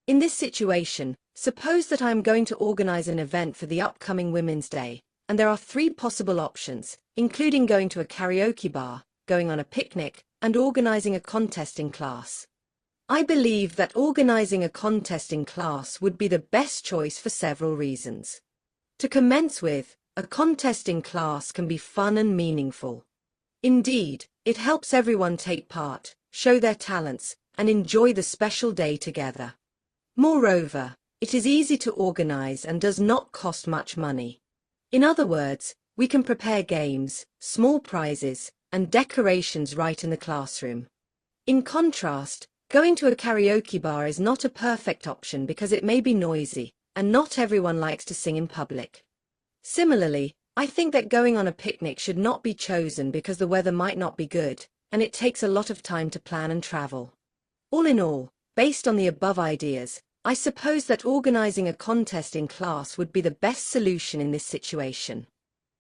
In this situation, suppose that I am going to organize an event for the upcoming Women's Day, and there are three possible options, including going to a karaoke bar, going on a picnic, and organizing a contest in class. I believe that organizing a contest in class would be the best choice for several reasons. To commence with, a contest in class can be fun and meaningful. Indeed, it helps everyone take part, show their talents, and enjoy the special day together. Moreover, it is easy to organize and does not cost much money. In other words, we can prepare games, small prizes, and decorations right in the classroom. In contrast, going to a karaoke bar is not a perfect option because it may be noisy, and not everyone likes to sing in public. Similarly, I think that going on a picnic should not be chosen because the weather might not be good, and it takes a lot of time to plan and travel. All in all, based on the above ideas, I suppose that organizing a contest in class would be the best solution in this situation.